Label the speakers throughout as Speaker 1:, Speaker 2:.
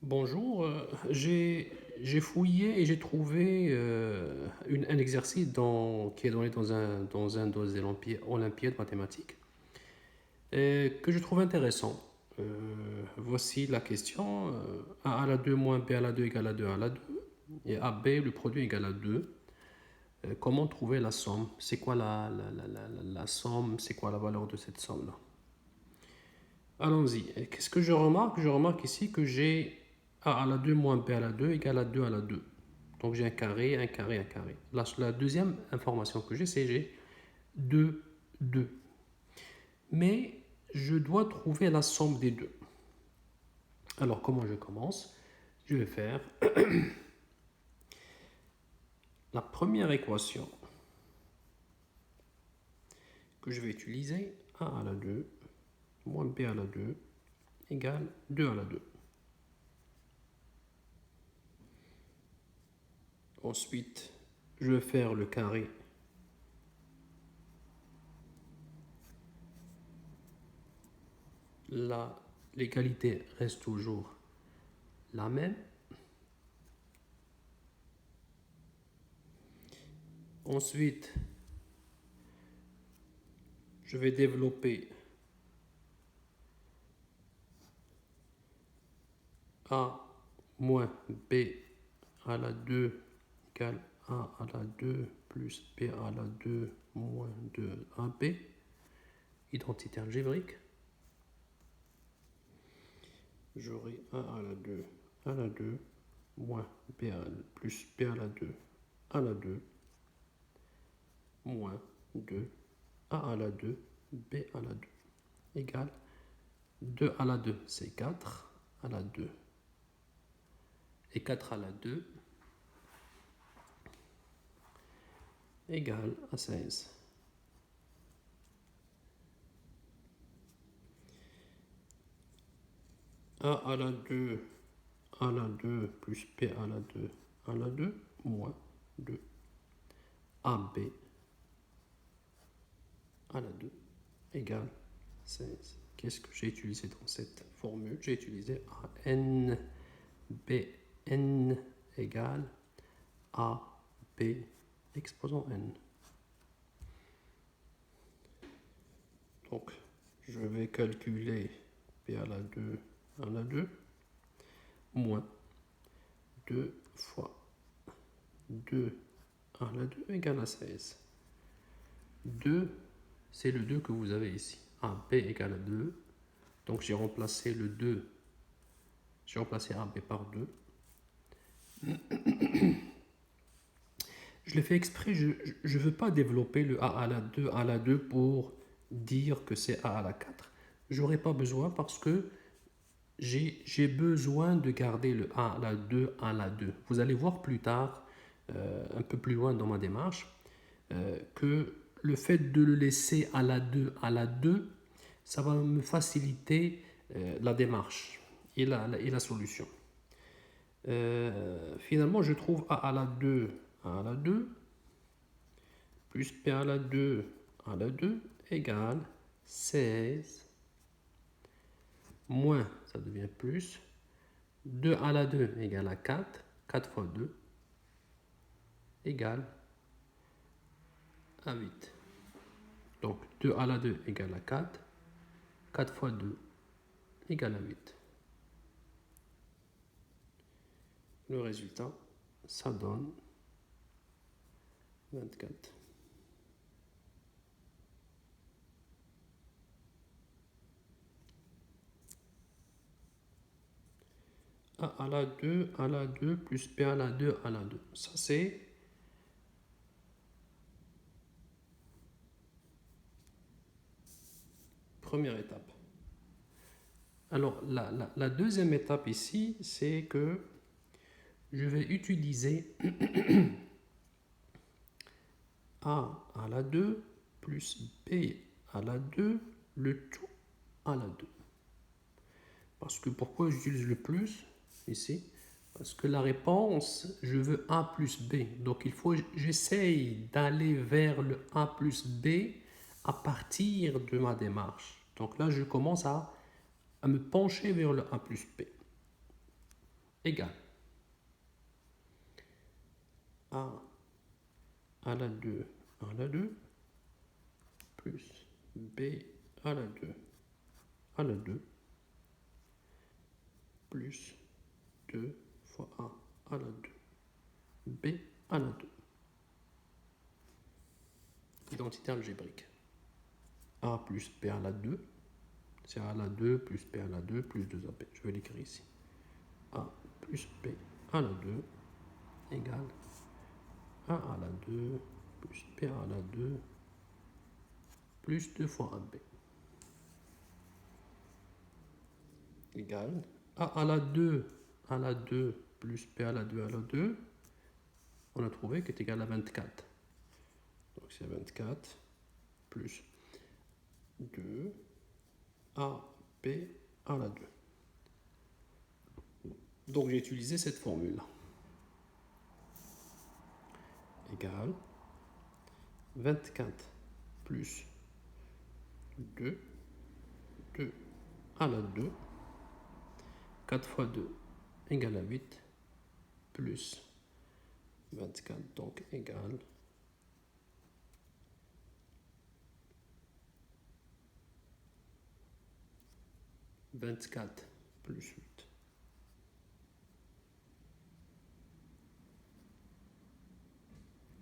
Speaker 1: Bonjour, j'ai fouillé et j'ai trouvé un exercice qui est donné dans un des Olympiades mathématiques que je trouve intéressant. Voici la question. A à la 2 moins B à la 2 égale à 2 à la 2 et AB, le produit égal à 2. Comment trouver la somme? C'est quoi la somme? C'est quoi la valeur de cette somme-là? Allons-y. Qu'est-ce que je remarque? Je remarque ici que j'ai A à la 2 moins B à la 2 égale à 2 à la 2. Donc j'ai un carré, un carré, un carré. La deuxième information que j'ai 2, 2. Mais je dois trouver la somme des deux. Alors comment je commence? Je vais faire la première équation que je vais utiliser. A à la 2 moins B à la 2 égale 2 à la 2. Ensuite, je vais faire le carré. L'égalité reste toujours la même. Ensuite, je vais développer A moins B à la 2 égale A à la 2 plus B à la 2 moins 2AB. Identité algébrique. J'aurai A à la 2 à la 2 moins B à, plus B à la 2 à la 2 moins 2 A à la 2 B à la 2 égale 2 à la 2, c'est 4 à la 2 et 4 à la 2 égale à 16. A à la 2 à la 2 plus B à la 2 à la 2 moins 2 AB à la 2 égale 16. Qu'est-ce que j'ai utilisé dans cette formule? J'ai utilisé AN BN égale AB exposant N. Donc, je vais calculer B à la 2 à la 2 moins 2 fois 2 à la 2 égale à 16. 2, c'est le 2 que vous avez ici. AB égale à 2. Donc j'ai remplacé le 2, j'ai remplacé AB par 2. Je l'ai fait exprès, je ne veux pas développer le A à la 2 pour dire que c'est A à la 4. J'aurais pas besoin parce que j'ai besoin de garder le A à la 2 à la 2. Vous allez voir plus tard, un peu plus loin dans ma démarche, que le fait de le laisser à la 2, ça va me faciliter la démarche et la solution. Finalement, je trouve A à la 2 à la 2 plus B à la 2 à la 2 égale 16 moins, ça devient plus, 2 à la 2 égale à 4, 4 fois 2 égale à 8. Donc 2 à la 2 égale à 4, 4 fois 2 égale à 8. Le résultat, ça donne 24. A à la 2 plus B à la 2 à la 2. Ça, c'est première étape. Alors, la deuxième étape ici, c'est que je vais utiliser A à la 2 plus B à la 2, le tout à la 2. Parce que pourquoi j'utilise le plus ici? Parce que la réponse, je veux A plus B. Donc il faut, j'essaye d'aller vers le A plus B à partir de ma démarche. Donc là, je commence à me pencher vers le A plus B. égale A à la 2 à la 2 plus B à la 2 à la 2 plus 2 fois A à la 2 B à la 2. Identité algébrique. A plus B à la 2, c'est A à la 2 plus B à la 2 plus 2AB. Je vais l'écrire ici. A plus B à la 2 égale A à la 2 plus B à la 2 plus 2 fois AB. Égale A à la 2 plus B à la 2 à la 2. On a trouvé qu'est égal à 24. Donc c'est 24 plus 2 AB à la 2. Donc j'ai utilisé cette formule. Égale 24 plus 2, 2 à la 2, 4 fois 2 égale à 8, plus 24, donc égale 24 plus 8.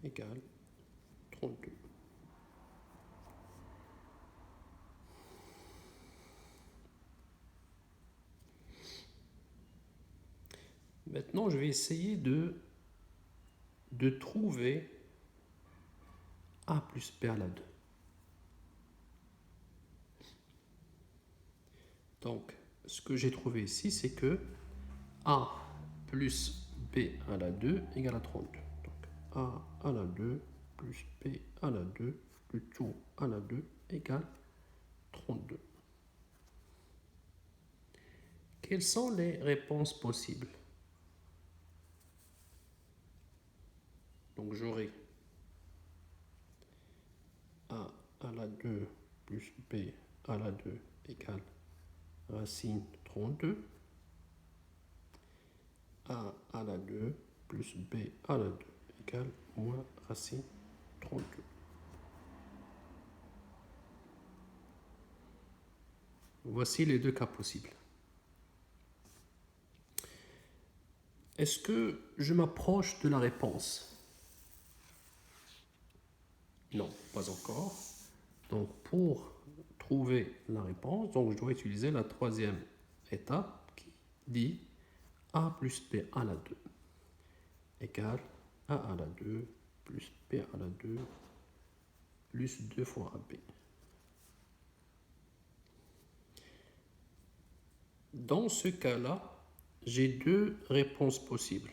Speaker 1: Égale 32. Maintenant, je vais essayer de trouver A plus B à la 2. Donc, ce que j'ai trouvé ici, c'est que A plus B à la 2 égale à 32. Donc, A à la 2 plus B à la 2 plus tout à la 2 égale 32. Quelles sont les réponses possibles? Donc j'aurai A à la 2 plus B à la 2 égale racine 32. A à la 2 plus B à la 2 égale moins racine 32. Voici les deux cas possibles. Est-ce que je m'approche de la réponse? Non, pas encore. Donc pour trouver la réponse, donc je dois utiliser la troisième étape qui dit A plus B à la 2 égale A à la 2 plus B à la 2 plus 2 fois AB. Dans ce cas-là, j'ai deux réponses possibles.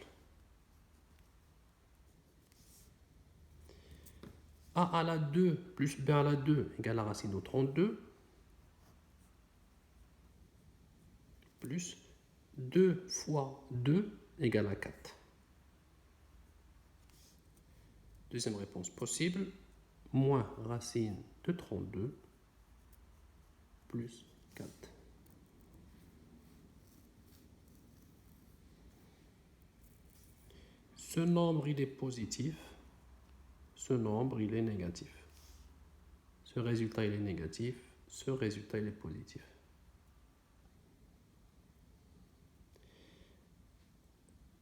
Speaker 1: A à la 2 plus B à la 2 égale la racine de 32 plus 2 fois 2 égale à 4. Deuxième réponse possible, moins racine de 32 plus 4. Ce nombre, il est positif. Ce nombre, il est négatif. Ce résultat, il est négatif. Ce résultat, il est positif.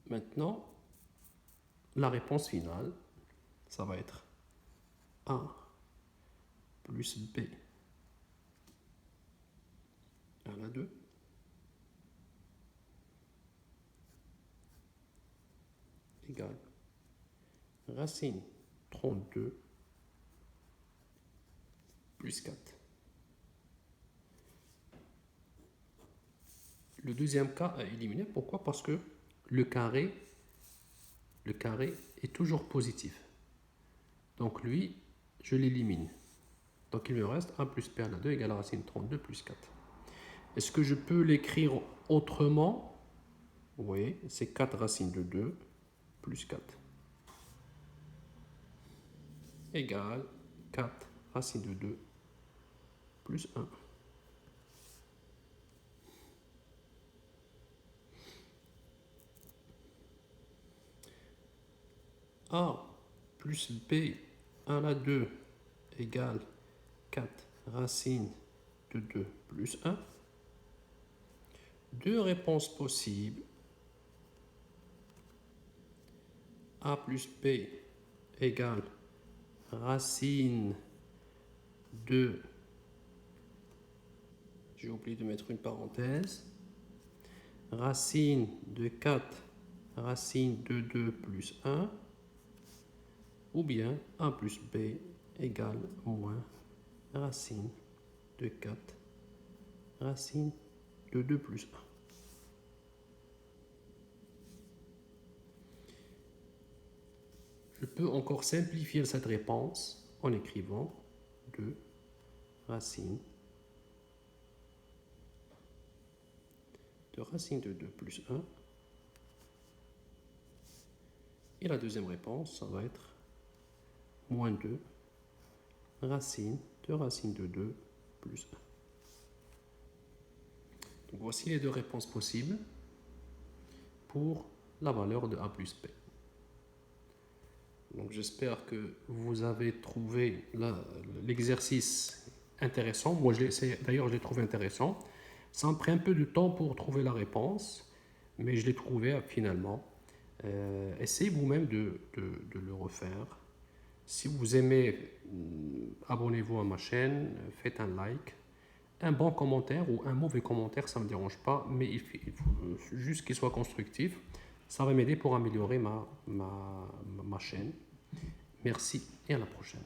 Speaker 1: Maintenant, la réponse finale, ça va être A plus B à la 2 égale racine 32 plus 4. Le deuxième cas à éliminer, pourquoi? Parce que le carré est toujours positif. Donc lui, je l'élimine. Donc il me reste 1 plus b à la 2 égale racine 32 plus 4. Est-ce que je peux l'écrire autrement? Oui, c'est 4 racine de 2 plus 4 égale 4 racine de 2 plus 1. A plus B à la 2 égale 4 racine de 2 plus 1. Deux réponses possibles. A plus B égale racine de, j'ai oublié de mettre une parenthèse, racine de 4 racine de 2 plus 1, ou bien A plus B égale moins racine de 4 racine de 2 plus 1. Je peux encore simplifier cette réponse en écrivant 2 racine de racine de 2 plus 1. Et la deuxième réponse, ça va être moins 2 racine de 2 plus 1. Donc voici les deux réponses possibles pour la valeur de A plus B. Donc j'espère que vous avez trouvé l'exercice intéressant. Moi, d'ailleurs, je l'ai trouvé intéressant. Ça me prend un peu de temps pour trouver la réponse, mais je l'ai trouvé finalement. Essayez vous-même de le refaire. Si vous aimez, abonnez-vous à ma chaîne, faites un like, un bon commentaire ou un mauvais commentaire, ça ne me dérange pas, mais il faut juste qu'il soit constructif. Ça va m'aider pour améliorer ma chaîne. Merci et à la prochaine.